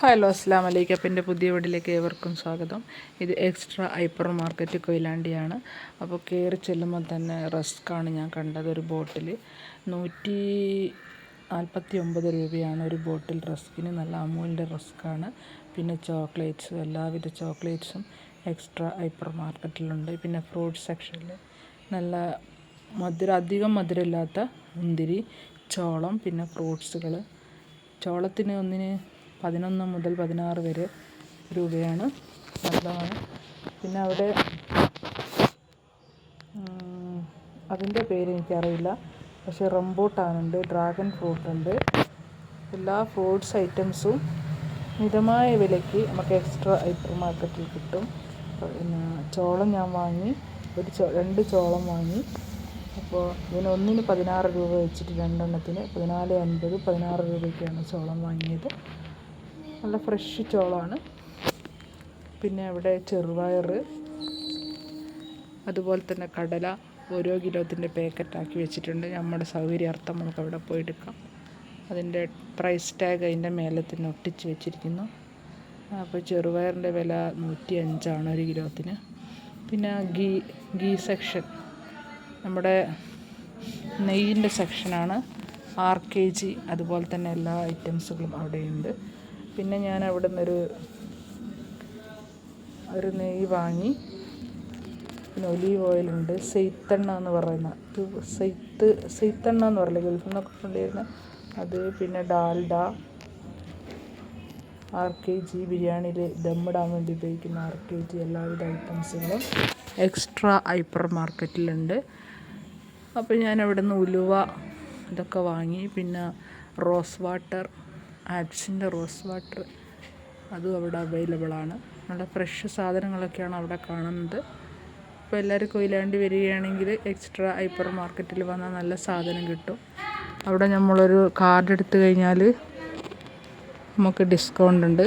Hello, അസ്സാം വലൈക്കും. അപ്പം എൻ്റെ പുതിയ വീട്ടിലേക്ക് ഏവർക്കും സ്വാഗതം. ഇത് എക്സ്ട്രാ ഹൈപ്പർ മാർക്കറ്റ് കൊയിലാണ്ടിയാണ്. അപ്പോൾ കയറി ചെല്ലുമ്പോൾ തന്നെ റസ്ക്കാണ് ഞാൻ കണ്ടത്. ഒരു ബോട്ടിൽ 149 രൂപയാണ് ഒരു ബോട്ടിൽ റസ്കിന്. നല്ല അമൂലിൻ്റെ റസ്ക്കാണ്. പിന്നെ ചോക്ലേറ്റ്സ്, എല്ലാവിധ ചോക്ലേറ്റ്സും എക്സ്ട്രാ ഹൈപ്പർ മാർക്കറ്റിലുണ്ട്. പിന്നെ ഫ്രൂട്ട് സെക്ഷനിൽ നല്ല അധികം മധുരമില്ലാത്ത മുന്തിരി, ചോളം, പിന്നെ ഫ്രൂട്ട്സുകൾ. ചോളത്തിന് ഒന്നിന് 11 മുതൽ 16 വരെ രൂപയാണ്. നല്ലതാണ്. പിന്നെ അവിടെ അതിൻ്റെ പേര് എനിക്കറിയില്ല, പക്ഷേ റംബൂട്ടാനുണ്ട്, ഡ്രാഗൺ ഫ്രൂട്ടുണ്ട്. എല്ലാ ഫ്രൂട്ട്സ് ഐറ്റംസും മിതമായ വിലയ്ക്ക് നമുക്ക് എക്സ്ട്രാ ഹൈപ്പർ മാർക്കറ്റിൽ കിട്ടും. പിന്നെ ചോളം ഞാൻ വാങ്ങി, 2 ചോളം വാങ്ങി. അപ്പോൾ ഇതിന് ഒന്നിന് 16 രൂപ വെച്ചിട്ട് രണ്ടെണ്ണത്തിന് 14.50, 16 രൂപയ്ക്കാണ് ചോളം വാങ്ങിയത്. നല്ല ഫ്രഷ് ചോളമാണ്. പിന്നെ അവിടെ ചെറുപയർ, അതുപോലെ തന്നെ കടല ഓരോ കിലോത്തിൻ്റെ പാക്കറ്റാക്കി വെച്ചിട്ടുണ്ട്. നമ്മുടെ സൗകര്യാർത്ഥം നമുക്ക് അവിടെ പോയി എടുക്കാം. അതിൻ്റെ പ്രൈസ് ടാഗ് അതിൻ്റെ മേലെ തന്നെ ഒട്ടിച്ച് വെച്ചിരിക്കുന്നു. അപ്പോൾ ചെറുപയറിൻ്റെ വില 105 ഒരു കിലോത്തിന്. പിന്നെ ഗീ സെക്ഷൻ, നമ്മുടെ നെയ്യിൻ്റെ സെക്ഷനാണ്. RKG, അതുപോലെ തന്നെ എല്ലാ ഐറ്റംസുകളും അവിടെയുണ്ട്. പിന്നെ ഞാൻ അവിടെ നിന്നൊരു നെയ്യ് വാങ്ങി. പിന്നെ ഒലീവ് ഓയിലുണ്ട്, സെയ്ത്തെണ്ണ എന്ന് പറയുന്ന, സെയ്ത്തെണ്ണ എന്ന് പറയില്ല, ഗൾഫിൽ നിന്നൊക്കെ കൊണ്ടുവരുന്ന അത്. പിന്നെ ഡാൽഡ, RKG, ബിരിയാണിയിൽ ദമ്മിടാൻ വേണ്ടി ഉപയോഗിക്കുന്ന RKG, എല്ലാവിധ ഐറ്റംസുകളും എക്സ്ട്രാ ഹൈപ്പർ മാർക്കറ്റിലുണ്ട്. അപ്പോൾ ഞാൻ അവിടെ നിന്ന് ഉലുവ ഇതൊക്കെ വാങ്ങി. പിന്നെ റോസ് വാട്ടർ, ആപ്സിൻ്റെ റോസ് വാട്ടർ, അതും അവിടെ അവൈലബിളാണ്. നല്ല ഫ്രഷ് സാധനങ്ങളൊക്കെയാണ് അവിടെ കാണുന്നത്. അപ്പോൾ എല്ലാവരും കൊയിലാണ്ടി വരികയാണെങ്കിൽ എക്സ്ട്രാ ഹൈപ്പർ മാർക്കറ്റിൽ വന്നാൽ നല്ല സാധനം കിട്ടും. അവിടെ നമ്മളൊരു കാർഡ് എടുത്തു കഴിഞ്ഞാൽ നമുക്ക് ഡിസ്കൗണ്ട് ഉണ്ട്.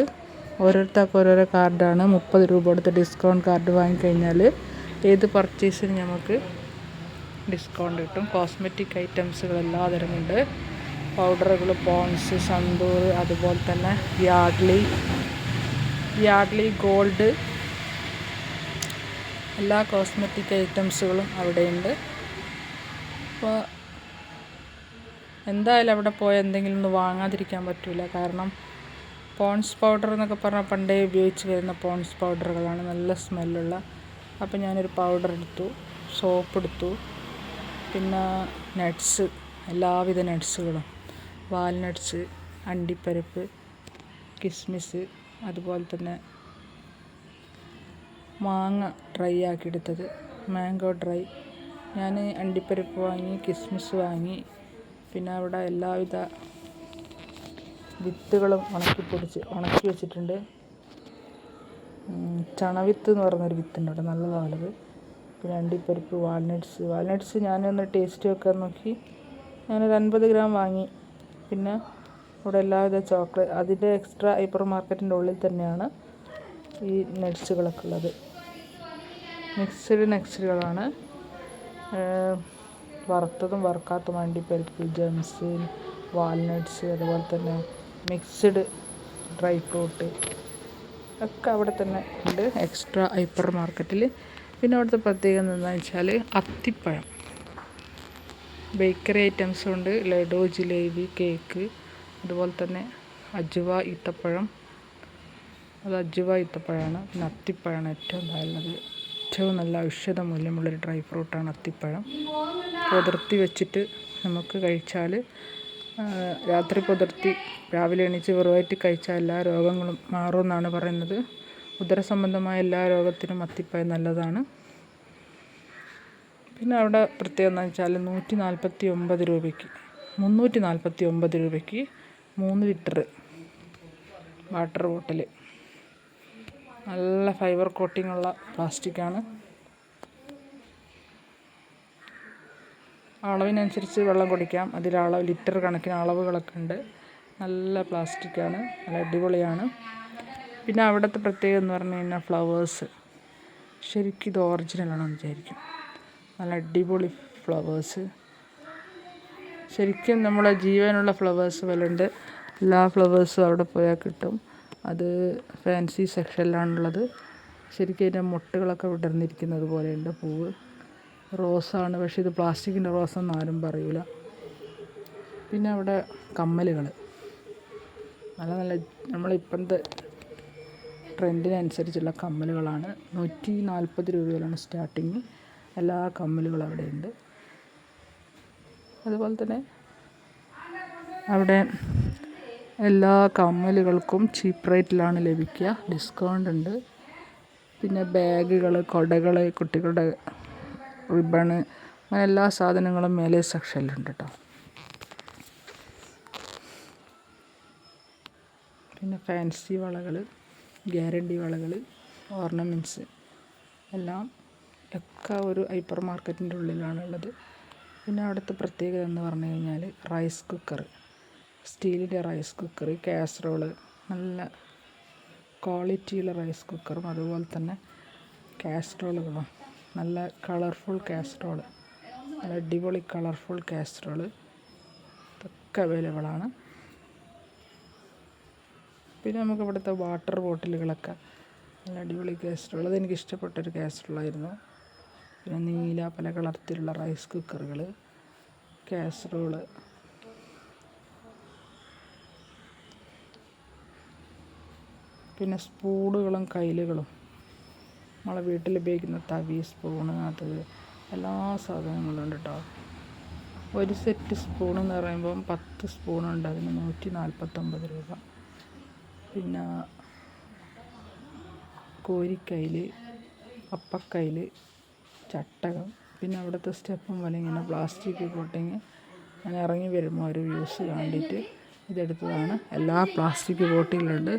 ഓരോരുത്തർക്കും ഓരോരോ കാർഡാണ്. 30 രൂപ കൊടുത്ത് ഡിസ്കൗണ്ട് കാർഡ് വാങ്ങിക്കഴിഞ്ഞാൽ ഏത് പർച്ചേസിനും നമുക്ക് ഡിസ്കൗണ്ട് കിട്ടും. കോസ്മെറ്റിക് ഐറ്റംസുകൾ എല്ലാതരം ഉണ്ട്. പൗഡറുകൾ, പോൺസ്, സന്തൂർ, അതുപോലെ തന്നെ യാഡ്ലി ഗോൾഡ്, എല്ലാ കോസ്മെറ്റിക് ഐറ്റംസുകളും അവിടെയുണ്ട്. അപ്പോൾ എന്തായാലും അവിടെ പോയാൽ എന്തെങ്കിലും ഒന്ന് വാങ്ങാതിരിക്കാൻ പറ്റില്ല. കാരണം പോൺസ് പൗഡർ എന്നൊക്കെ പറഞ്ഞാൽ പണ്ടേ ഉപയോഗിച്ച് വരുന്ന പോൺസ് പൗഡറുകളാണ്, നല്ല സ്മെല്ലുള്ള. അപ്പോൾ ഞാനൊരു പൗഡർ എടുത്തു, സോപ്പ് എടുത്തു. പിന്നെ നട്ട്സ്, എല്ലാവിധ നട്ട്സുകളും, വാൽനട്ട്സ്, അണ്ടിപ്പരിപ്പ്, കിസ്മിസ്, അതുപോലെ തന്നെ മാങ്ങ ഡ്രൈ ആക്കിയെടുത്തത്, മാംഗോ ഡ്രൈ. ഞാൻ അണ്ടിപ്പരിപ്പ് വാങ്ങി, കിസ്മിസ് വാങ്ങി. പിന്നെ അവിടെ എല്ലാവിധ വിത്തുകളും ഉണക്കി വെച്ചിട്ടുണ്ട്. ചണവിത്ത് എന്ന് പറഞ്ഞൊരു വിത്തുണ്ട് അവിടെ, നല്ലതാണത്. പിന്നെ അണ്ടിപ്പരിപ്പ്, വാൽനട്ട്സ് ഞാനൊന്ന് ടേസ്റ്റ് വെക്കാൻ നോക്കി. ഞാനൊരു 50 ഗ്രാം വാങ്ങി. പിന്നെ അവിടെ എല്ലാവിധ ചോക്ലേറ്റ്, അതിൻ്റെ എക്സ്ട്രാ ഹൈപ്പർ മാർക്കറ്റിൻ്റെ ഉള്ളിൽ തന്നെയാണ് ഈ നട്ട്സുകളൊക്കെ ഉള്ളത്. മിക്സ്ഡ് നട്ട്സുകളാണ്, വറുത്തതും വറുക്കാത്തതും. അണ്ടിപ്പരിപ്പ്, ജംസ്, വാൽനട്ട്സ്, അതുപോലെ തന്നെ മിക്സ്ഡ് ഡ്രൈ ഫ്രൂട്ട് ഒക്കെ അവിടെ തന്നെ ഉണ്ട് എക്സ്ട്രാ ഹൈപ്പർ മാർക്കറ്റിൽ. പിന്നെ അവിടുത്തെ പ്രത്യേകത എന്താണെന്ന് വെച്ചാൽ അത്തിപ്പഴം, ബേക്കറി ഐറ്റംസും ഉണ്ട്. ലഡു, ജിലേബി, കേക്ക്, അതുപോലെ തന്നെ അജുവ ഈത്തപ്പഴം. അത് അജുവ ഈത്തപ്പഴമാണ്. പിന്നെ അത്തിപ്പഴമാണ് ഏറ്റവും നല്ലത്. ഏറ്റവും നല്ല ഔഷധ മൂല്യമുള്ളൊരു ഡ്രൈ ഫ്രൂട്ടാണ് അത്തിപ്പഴം. പുതിർത്തി വെച്ചിട്ട് നമുക്ക് കഴിച്ചാൽ, രാത്രി പുതിർത്തി രാവിലെ എണീച്ച് വെറുമായിട്ട് കഴിച്ചാൽ എല്ലാ രോഗങ്ങളും മാറുമെന്നാണ് പറയുന്നത്. ഉദരസംബന്ധമായ എല്ലാ രോഗത്തിനും അത്തിപ്പഴം നല്ലതാണ്. പിന്നെ അവിടെ പ്രത്യേകത എന്താണെന്ന് വെച്ചാൽ 349 രൂപയ്ക്ക് 3 ലിറ്റർ വാട്ടർ ബോട്ടിൽ, നല്ല ഫൈബർ കോട്ടിങ്ങുള്ള പ്ലാസ്റ്റിക്കാണ്. അളവിനനുസരിച്ച് വെള്ളം കുടിക്കാം. ലിറ്റർ കണക്കിന് അളവുകളൊക്കെ ഉണ്ട്. നല്ല പ്ലാസ്റ്റിക്കാണ്, നല്ല അടിപൊളിയാണ്. പിന്നെ അവിടുത്തെ പ്രത്യേകത എന്ന് പറഞ്ഞു കഴിഞ്ഞാൽ ഫ്ലവേഴ്സ്, ശരിക്കും ഇത് ഒറിജിനലാണെന്ന് വിചാരിക്കും. നല്ല അടിപൊളി ഫ്ലവേഴ്സ്, ശരിക്കും നമ്മളെ ജീവനുള്ള ഫ്ലവേഴ്സ് പോലെ ഉണ്ട്. എല്ലാ ഫ്ലവേഴ്സും അവിടെ പോയാൽ കിട്ടും. അത് ഫാൻസി സെക്ഷനിലാണുള്ളത്. ശരിക്കും അതിൻ്റെ മുട്ടുകളൊക്കെ വിടർന്നിരിക്കുന്നത് പോലെയുണ്ട്. പൂവ് റോസാണ്, പക്ഷേ ഇത് പ്ലാസ്റ്റിക്കിൻ്റെ റോസൊന്നും ആരും പറയൂല. പിന്നെ അവിടെ കമ്മലുകൾ നല്ല നല്ല നമ്മളിപ്പോഴത്തെ ട്രെൻഡിനനുസരിച്ചുള്ള കമ്മലുകളാണ്. 140 രൂപയിലാണ് സ്റ്റാർട്ടിങ്. എല്ലാ കമ്മലുകളും അവിടെയുണ്ട്. അതുപോലെ തന്നെ അവിടെ എല്ലാ കമ്മലുകൾക്കും ചീപ്പ് റേറ്റിലാണ് ലഭിക്കുക. ഡിസ്കൗണ്ട് ഉണ്ട്. പിന്നെ ബാഗുകൾ, കുടകൾ, കുട്ടികളുടെ റിബണ്, അങ്ങനെ എല്ലാ സാധനങ്ങളും മേലെ സെക്ഷനിലുണ്ട് കേട്ടോ. പിന്നെ ഫാൻസി വളകൾ, ഗ്യാരണ്ടി വളകൾ, ഓർണമെൻറ്റ്സ് എല്ലാം ഒക്കെ ഒരു ഹൈപ്പർ മാർക്കറ്റിൻ്റെ ഉള്ളിലാണുള്ളത്. പിന്നെ അവിടുത്തെ പ്രത്യേകത എന്ന് പറഞ്ഞു കഴിഞ്ഞാൽ റൈസ് കുക്കർ, സ്റ്റീലിൻ്റെ റൈസ് കുക്കർ, കാസറോള്, നല്ല ക്വാളിറ്റിയുള്ള റൈസ് കുക്കറും അതുപോലെ തന്നെ കാസറോളുകളും, നല്ല കളർഫുൾ കാസറോള്, നല്ല അടിപൊളി കളർഫുൾ കാസറോള് ഇതൊക്കെ അവൈലബിളാണ്. പിന്നെ നമുക്ക് ഇവിടുത്തെ വാട്ടർ ബോട്ടിലുകളൊക്കെ നല്ല അടിപൊളി കാസറോൾ, അതെനിക്ക് ഇഷ്ടപ്പെട്ടൊരു കാസറോളായിരുന്നു. പിന്നെ നീല പല കളർത്തിലുള്ള റൈസ് കുക്കറുകൾ, കാസറോള്, പിന്നെ സ്പൂണുകളും കയ്ലുകളും, നമ്മളെ വീട്ടിൽ ഉപയോഗിക്കുന്ന തവി, സ്പൂണ്, അത് എല്ലാ സാധനങ്ങളും ഉണ്ട് കേട്ടോ. ഒരു സെറ്റ് സ്പൂൺ എന്ന് പറയുമ്പം 10 സ്പൂണുണ്ട്, അതിന് 149 രൂപ. പിന്നെ കോരിക്കയിൽ, അപ്പക്കയിൽ, ചട്ടകം, പിന്നെ അവിടുത്തെ സ്റ്റെപ്പും പോലെ ഇങ്ങനെ പ്ലാസ്റ്റിക് കോട്ടിങ്. ഞാൻ ഇറങ്ങി വരുമ്പോൾ ഒരു വ്യൂസ് കണ്ടിട്ട് ഇതെടുത്തതാണ്. എല്ലാ പ്ലാസ്റ്റിക് ബോട്ടിലുണ്ട്.